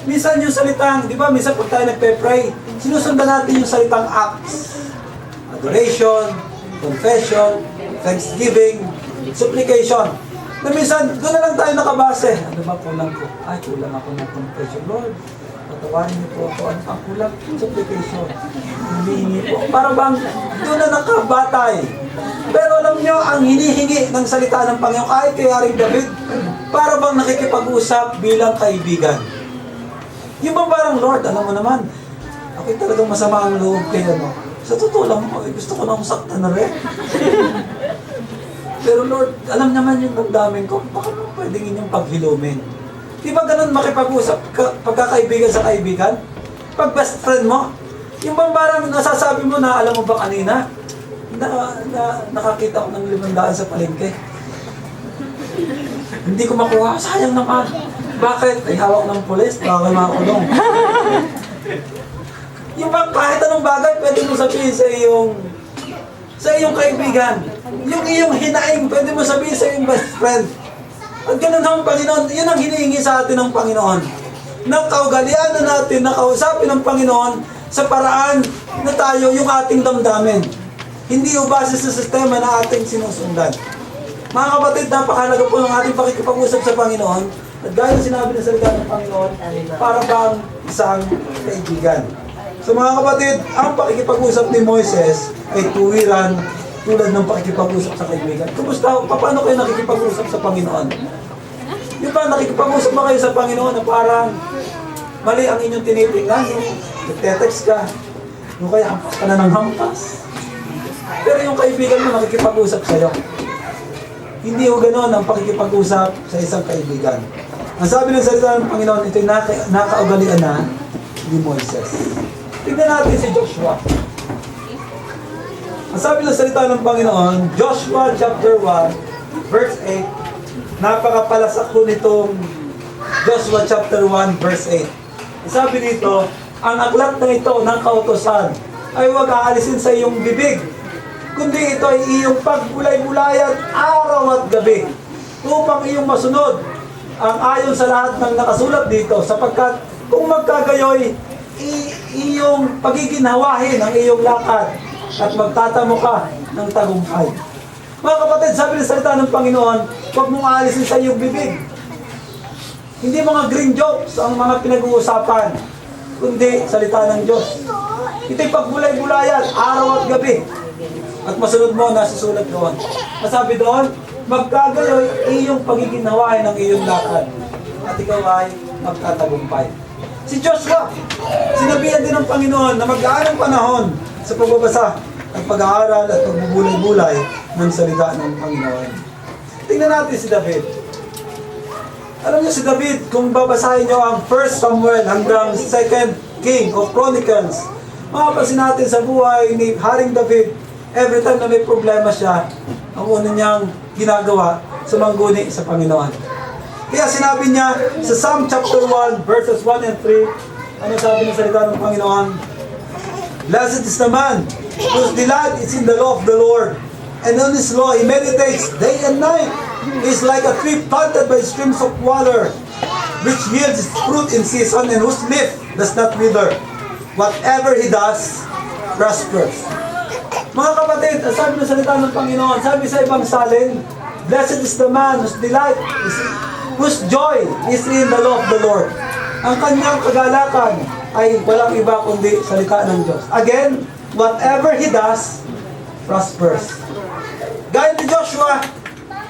Minsan yung salitang, di ba, minsan pag tayo nagpe-pray, sinusundan natin yung salitang acts. Adoration, confession, thanksgiving, supplication. Na minsan, doon na lang tayo nakabase. Ano ba kulang ko? Ay, kulang ako ng confession. Lord, patawarin niyo po ako. Ano ang kulang? Supplication. Humihingi po. Para bang doon na nakabatay. Pero alam niyo, ang hinihingi ng salita ng Panginoon, kahit kay Haring David, para bang nakikipag-usap bilang kaibigan. Yung ba parang, Lord, alam mo naman, ako'y talagang masama ang loob kayo, no? Sa totoo lang mo, gusto ko na saktan na rin. Pero Lord, alam naman yung damdamin ko, baka mo pwedeng inyong paghilumin. Di ba ganun makipag-usap pagkakaibigan sa kaibigan? Pag best friend mo, yung bang parang nasasabi mo na, alam mo ba kanina, nakakita ko ng 500 sa palengke. Hindi ko makuha, sayang naman. Bakit? Ay hawak ng pulis, baka makulong. Yung bang kahit anong bagay, pwede mo sabihin sa iyong kaibigan. Yung iyong hinaing, pwede mo sabihin sa iyong best friend. At ganun ang Panginoon, yun ang hinihingi sa atin ng Panginoon. Nang kaugalian na natin, nakausapin ng Panginoon sa paraan na tayo yung ating damdamin. Hindi o base sa sistema na ating sinusundan. Mga kapatid, napakahalaga po ng ating pakikipag-usap sa Panginoon. At gaya ng sinabi ng salita ng Panginoon, para bang isang kaibigan. So mga kapatid, ang pakikipag-usap ni Moises ay tuwiran tulad ng pakikipag-usap sa kaibigan. Kumusta? Paano kayo nakikipag-usap sa Panginoon? Di ba nakikipag-usap ba kayo sa Panginoon na parang mali ang inyong tinitingnan? Nagte-text ka. Yung kaya hampas ka na ng hampas. Pero yung kaibigan mo nakikipag-usap sa'yo. Hindi ho ganoon ang pakikipag-usap sa isang kaibigan. Ang sabi ng salita ng Panginoon, ito'y nakaugalian na ni Moises. Tignan natin si Joshua. Ang sabi ng salita ng Panginoon, Joshua chapter 1, verse 8, napakapalasak ko nitong Joshua chapter 1, verse 8. Ang sabi dito, ang aklat na ito ng kautosan ay huwag aalisin sa iyong bibig, kundi ito ay iyong pagbulay-bulayan araw at gabi, upang iyong masunod ang ayon sa lahat ng nakasulat dito, sapagkat kung magkagayoy, iyong pagiginhawahin ang iyong lakad at magtatamo ka ng tagumpay. Mga kapatid, sabi ng salita ng Panginoon, huwag mong aalisin sa iyong bibig. Hindi mga green jokes ang mga pinag-uusapan, kundi salita ng Diyos. Ito'y pagbulay-bulayan araw at gabi. At masunod mo, nasusulat doon. Masabi doon, magkagayoy iyong pagiginhawain ng iyong lakad at ikaw ay magtatagumpay. Si Joshua, sinabihan din ng Panginoon na mag-aan ang panahon sa pagbabasa at pag-aaral at pagbubulay-bulay ng salita ng Panginoon. Tingnan natin si David. Alam niyo si David, kung babasahin niyo ang 1 Samuel hanggang 2 King o Chronicles, mapapansin natin sa buhay ni Haring David, every time na may problema siya, ang una niyang ginagawa, sumangguni sa Panginoon. Kaya sinabi niya sa Psalm chapter 1, verses 1 and 3, ano sabi ng salita ng Panginoon? Blessed is the man whose delight is in the law of the Lord, and on His law he meditates day and night. He is like a tree planted by streams of water, which yields its fruit in season, and whose leaf does not wither. Whatever he does, prospers. Mga kapatid, sabi ng salita ng Panginoon, sabi sa ibang salin, blessed is the man whose delight is whose joy is in the law of the Lord. Ang kanyang kagalakan ay walang iba kundi salita ng Diyos. Again, whatever he does, prospers. Gaya ni Joshua,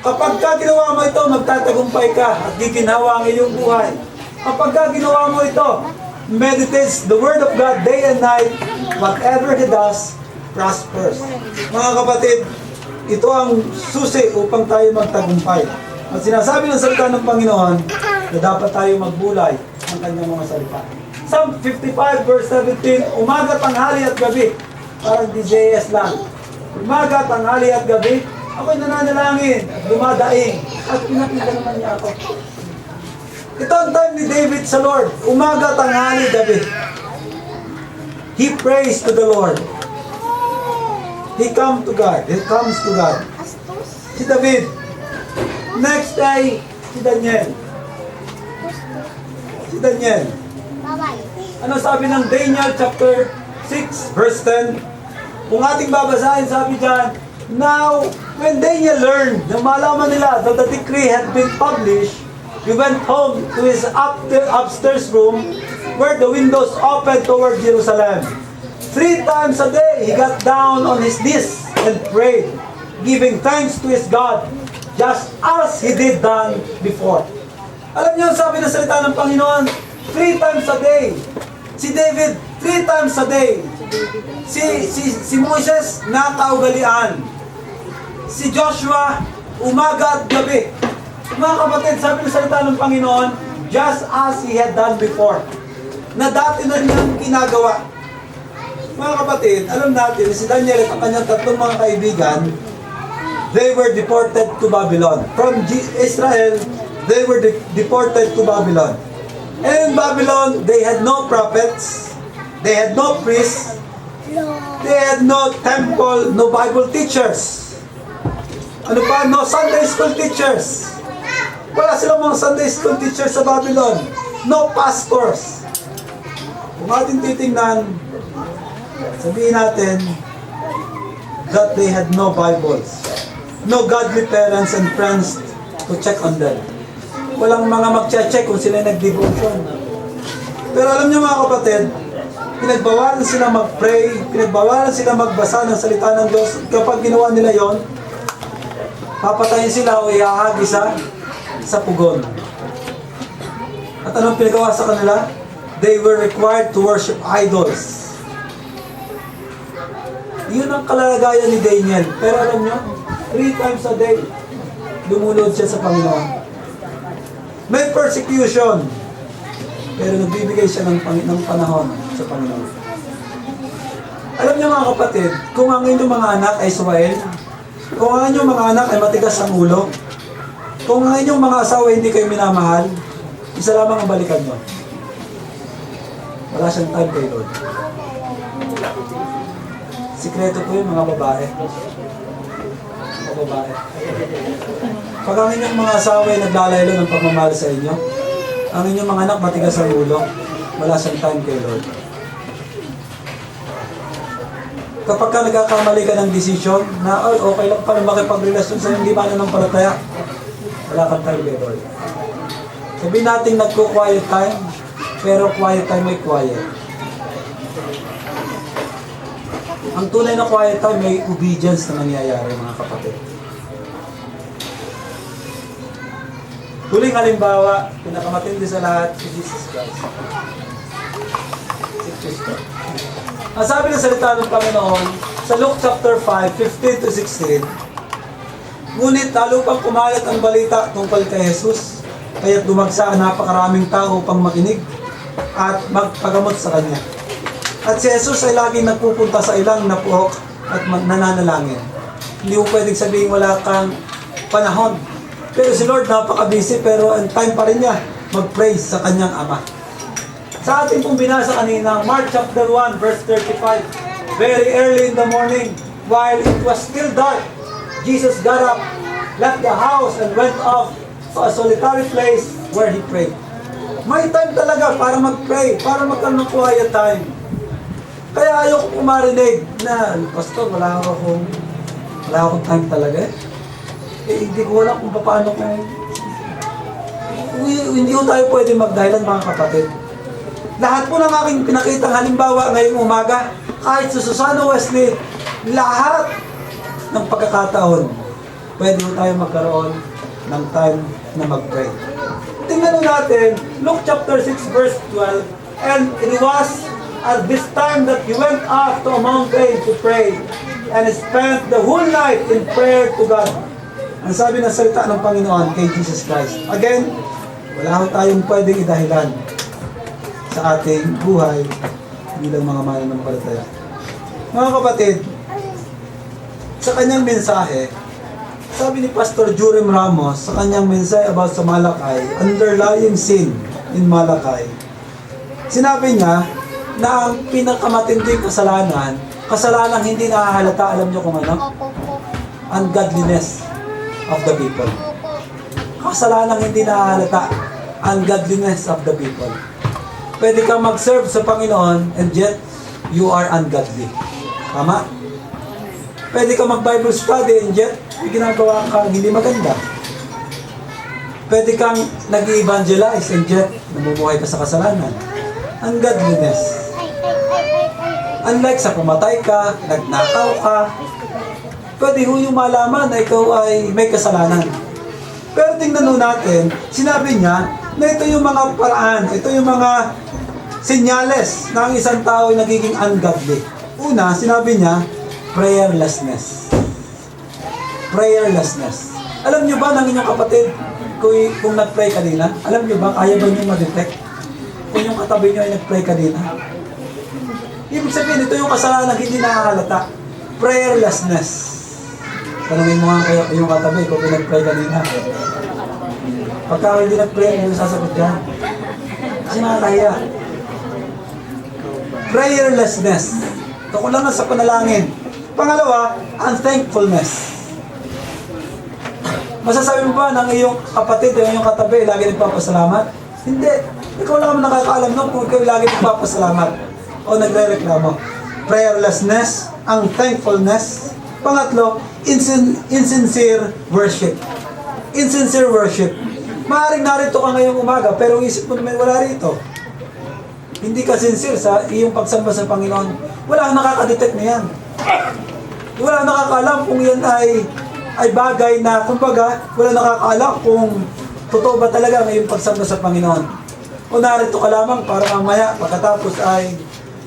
kapag ka ginawa mo ito, magtatagumpay ka at giginhawa ang iyong buhay. Kapag ka ginawa mo ito, meditates the Word of God day and night, whatever he does, prospers. Mga kapatid, ito ang susi upang tayo magtagumpay. At sinasabi ng salita ng Panginoon na dapat tayo magbulay ng kanyang mga salita. Psalm 55 verse 17, umaga, tanghali at gabi. Parang DJS lang. Umaga, tanghali at gabi, ako'y nananalangin at dumadaing. At pinakita naman niya ako. Ito ang time ni David sa Lord. Umaga, tanghali, gabi. He prays to the Lord. He comes to God. He comes to God. Si David. Next ay si Daniel. Si Daniel. Ano sabi ng Daniel chapter 6 verse 10? Kung ating babasahin, sabi dyan, now, when Daniel learned, na malaman nila that the decree had been published, he went home to his upstairs room where the windows opened toward Jerusalem. 3 times a day, he got down on his knees and prayed, giving thanks to his God, just as he did done before. Alam niyo, sabi ng salita ng Panginoon, 3 times a day. Si David, 3 times a day. Si Moses, nakaugalian. Si Joshua, umaga at gabi. Mga kapatid, sabi ng salita ng Panginoon, just as he had done before. Na dati na niyang ginagawa. Mga kapatid, alam natin, si Daniel at ang kanyang tatlong mga kaibigan, they were deported to Babylon. From Israel, they were deported to Babylon. And in Babylon, they had no prophets, they had no priests, they had no temple, no Bible teachers. Ano pa? No Sunday school teachers. Wala silang mga Sunday school teachers sa Babylon. No pastors. Kung ating titingnan, sabihin natin that they had no Bibles. No godly parents and friends to check on them. Walang mga mag-check kung sila nag-devotion. Pero alam niyo mga kapatid, pinagbawalan sila mag-pray, pinagbawalan sila magbasa ng salita ng Diyos. Kapag ginawa nila yon, papatayin sila o iahagi sa pugon. At anong pinagawa sa kanila? They were required to worship idols. Yun ang kalagayan ni Daniel. Pero alam niyo, 3 times a day, lumulod siya sa Panginoon. May persecution, pero nagbibigay siya ng panahon sa Panginoon. Alam niyo mga kapatid, kung ang inyong mga anak ay suwail, kung ang inyong mga anak ay matigas ang ulo, kung ang inyong mga asawa hindi kayo minamahal, isa lamang ang balikan mo. Wala siyang time kay Lord. Sikreto po yun mga babae. Babae. Pag ang inyong mga asawa ay naglalaylo ng pagmamahal sa inyo, ang inyong mga anak matigas ang ulo, wala siyang time kay Lord. Kapag ka nagkakamali ka ng desisyon na okay lang pala makipagrelasyon sa hindi mananampalataya, wala kang time kay Lord. Sabihin natin nagko-quiet time, pero quiet time may quiet. Ang tunay na quiet time may obedience na nangyayari mga kapatid. Huling halimbawa, pinakamatindi sa lahat, si Jesus Christ. Si Kristo. Ang sabi ng salita ng Panginoon, sa Luke chapter 5, 15 to 16, ngunit lalo pang kumalat ang balita tungkol kay Jesus, Kaya't dumagsa ang napakaraming tao upang makinig at magpagamot sa kanya. At si Jesus ay laging nagpupunta sa ilang na puok at nananalangin. Hindi mo pwedeng sabihin wala kang panahon. Pero si Lord napaka-busy, pero ang time pa rin niya mag-praise sa kanyang Ama. Sa ating pong binasa kanina, Mark chapter 1 verse 35, very early in the morning, while it was still dark, Jesus got up, left the house, and went off to a solitary place where he prayed. May time talaga para mag-pray, para magkaroon ng quiet time. Kaya ayoko marinig na, Pastor, wala akong time talaga eh. Hindi ko alam kung paano hindi ko tayo pwede magdahilan, mga kapatid. Lahat po ng aking pinakitang halimbawa ngayong umaga, kahit sa Susana Wesley, lahat ng pagkakataon, pwede po tayo magkaroon ng time na mag-pray. Tingnan natin, Luke chapter 6 verse 12, and it was at this time that he went up to a mountain to pray, and spent the whole night in prayer to God. Ang sabi ng salita ng Panginoon kay Jesus Christ. Again, wala tayong pwedeng idahilan sa ating buhay bilang mga mananampalataya. Mga kapatid, sa kanyang mensahe, sabi ni Pastor Jurem Ramos sa kanyang mensahe about sa Malakay, underlying sin in Malakay, sinabi niya na ang pinakamatinding kasalanang hindi nahahalata, alam niyo kung ano? Ungodliness of the people. Kasalanang hindi nahahalata, ungodliness of the people. Pwede kang mag-serve sa Panginoon and yet you are ungodly. Tama? Pwede kang mag-Bible study and yet may ginagawa kang hindi maganda. Pwede kang nag-evangelize and yet namumuhay ka sa kasalanan. Ungodliness. Unlike sa pumatay ka, nagnakaw ka, pwede ho yung malaman na ikaw ay may kasalanan. Pero tingnan natin, sinabi niya na ito yung mga paraan, ito yung mga senyales na ang isang tao ay nagiging ungodly. Una, sinabi niya, prayerlessness. Prayerlessness. Alam niyo ba ng inyong kapatid, kung nag-pray kanina, alam niyo ba, kaya ba niyo ma-detect kung yung katabi niyo ay nag-pray kanina? Ibig sabihin, ito yung kasalanan hindi nakahalata. Prayerlessness. Tanungin mo nga kayo yung katabi kung pinag-pray kanina. Pagka hindi nag-pray, hindi sasagot ka. Kasi nakakahiya. Prayerlessness. Kakulangan sa panalangin. Pangalawa, unthankfulness. Masasabi mo ba ng iyong kapatid o iyong katabi lagi nagpapasalamat? Hindi. Ikaw lang ang nakakaalam nun kung ikaw lagi nagpapasalamat o nagre-reklamo. Prayerlessness, unthankfulness. Pangatlo, insincere worship. Insincere worship. Maaaring narito ka ngayong umaga, pero isip mo naman wala rito. Hindi ka sincere sa iyong pagsamba sa Panginoon. Wala kang nakakadetect na yan. Wala kang nakakaalam kung yan ay bagay na, kumbaga, wala nakakaalam kung totoo ba talaga ang iyong pagsamba sa Panginoon. O narito ka lamang para mamaya, pagkatapos ay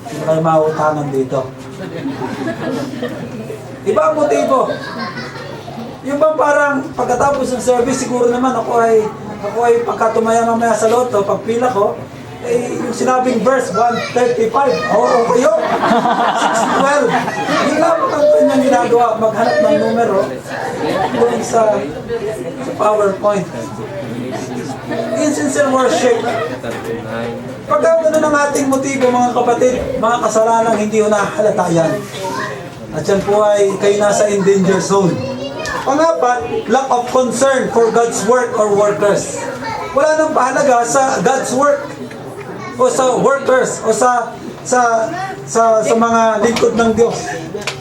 hindi kayo mautangan dito. Iba ang motibo. Yung bang parang pagkatapos ng service, siguro naman ako ay pagkatumaya mamaya sa loto, pagpila ko, yung sinabing verse 135, okay yun. 612. Hindi lamang ang kanyang ginagawa, maghanap ng numero doon sa PowerPoint. Insincere worship. Pagka ano ng ating motibo, mga kapatid, mga kasalanang hindi ko nakahalata yan. At yan po ay kayo nasa endanger zone. Pangapat, lack of concern for God's work or workers. Wala nang pahalaga sa God's work o sa workers o sa mga lingkod ng Diyos.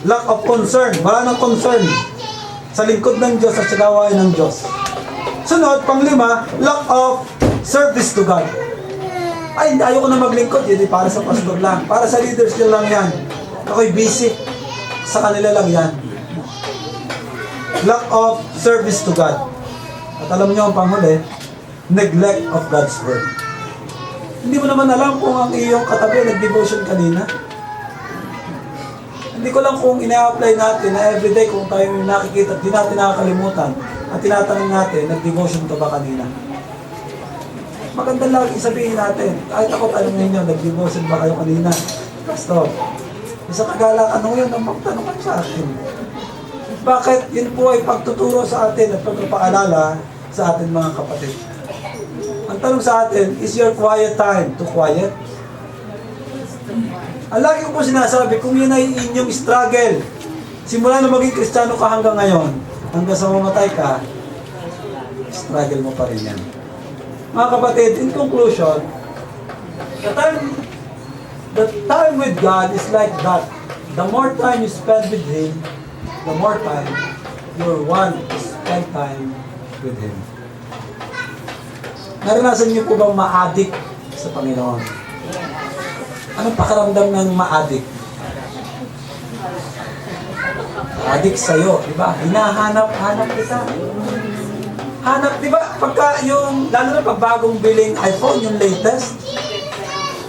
Lack of concern. Wala nang concern sa lingkod ng Diyos at sa gawain ng Diyos. Sunod, panglima, lack of service to God. Ay, ayoko na maglingkod. Hindi para sa pastor lang. Para sa leaders nyo lang yan. Ako'y busy. Sa kanila lang yan. Lack of service to God. At alam nyo ang panghuli, neglect of God's word. Hindi mo naman alam kung ang iyong katabi nag-devotion kanina. Hindi ko lang kung ina-apply natin na everyday kung tayo yung nakikita at di natin nakakalimutan at tinatanong natin, nag-devotion ka ba kanina? maganda lagi sabihin natin. Kahit ako tanongin nyo, nag-devotion ba kayo kanina? Pastor, sa kagalakan mo yun, ang magtanong kayo sa akin. Bakit? Yun po ay pagtuturo sa atin at pagpapaalala sa atin mga kapatid. Ang tanong sa atin, is your quiet time too quiet? Ang lagi ko po sinasabi, kung yun ay inyong struggle, simula na maging Kristiyano ka hanggang ngayon, hanggang sa mamatay ka, struggle mo pa rin yan. Mga kapatid, in conclusion, the time with God is like that. The more time you spend with Him, the more time you want to spend time with Him. Naranasan niyo po bang ma-addict sa Panginoon? Anong pakaramdam ng ma-addict? Addict sa'yo, di ba? Hinahanap kita. Hanap, di ba? Pagka yung, lalo na pag bagong biling iPhone, yung latest,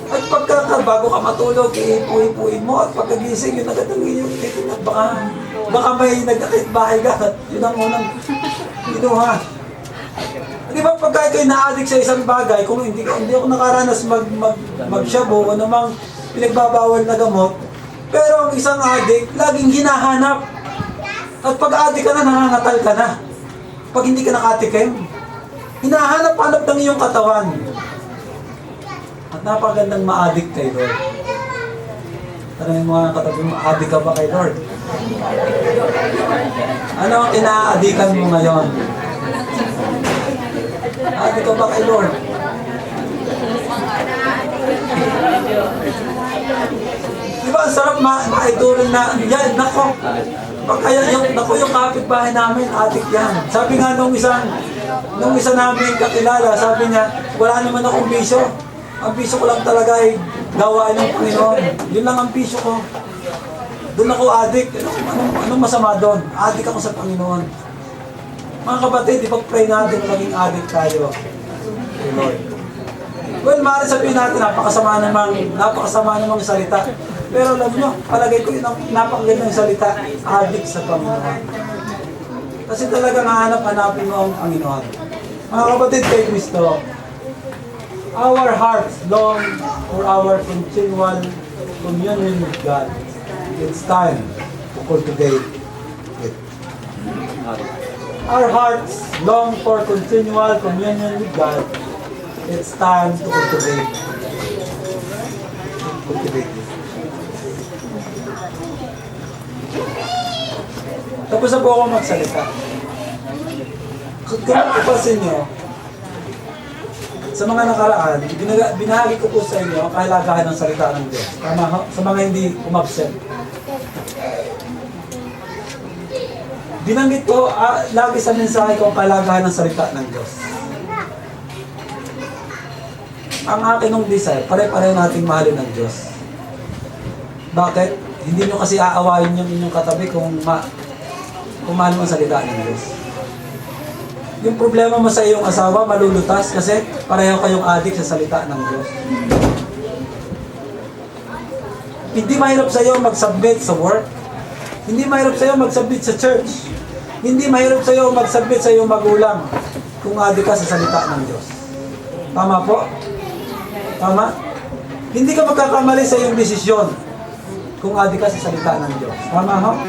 at pagka bago ka matulog, iipuin mo, at pagkagising, yun agad ang iyong titin, at baka may nagkakit bahay ka, yun ang unang kinuha. Di ba pagka ikaw na-addict sa isang bagay, kung hindi ako nakaranas mag-shabu o namang pinagbabawal na gamot, pero ang isang addict, laging hinahanap. At pag addict ka na, nangangatal ka na. Pag hindi ka nakatikim, hinahanap-hanap ng iyong katawan. At napagandang ma-addict kay Lord. Tanongin mo nga katabi mo, addict ka ba kay Lord? Ano ang ina-addikan mo ngayon? Addict ka ba kay Lord? Diba ang sarap maiturin na, yan, nako. Kaya yung kapitbahay namin, addict yan. Sabi nga nung isa namin kakilala, sabi niya, wala naman akong bisyo. Ang bisyo ko lang talaga ay gawain ng Panginoon. Yun lang ang bisyo ko. Doon ako addict. Anong masama doon? Addict ako sa Panginoon. Mga kapatid, ipag-pray natin na maging addict tayo. Lord. Well, maaari sabihin natin, napakasama namang salita. Pero alam nyo, palagay ko yun ang napakagandang salita, addict sa Panginoon. Kasi talagang hanap-hanapin mo ang Panginoon. Mga kapatid kay Kristo, our hearts long for our continual communion with God. It's time to cultivate it. Our hearts long for continual communion with God. It's time to cultivate it. Tapos na po ako magsalita. Kung napapansin nyo, sa mga nakaraan, binahagi ko po sa inyo ang kahalagahan ng salita ng Diyos. Tama ho? Sa mga hindi umabsent. Binanggit ko, lagi sa mensahe ko ang kahalagahan ng salita ng Diyos. Ang akin ng desire, pare-pareho nating mahalin ng Diyos. Bakit? Hindi nyo kasi aawayin yung inyong katabi kung mahal mo ang salita ng Diyos. Yung problema mo sa iyong asawa, malulutas kasi pareho kayong addict sa salita ng Diyos. Hindi mahirap sa iyo mag-submit sa work. Hindi mahirap sa iyo mag-submit sa church. Hindi mahirap sa iyo mag-submit sa iyong magulang kung addict ka sa salita ng Diyos. Tama po? Tama? Hindi ka magkakamali sa iyong desisyon kung addict ka sa salita ng Diyos. Tama ho?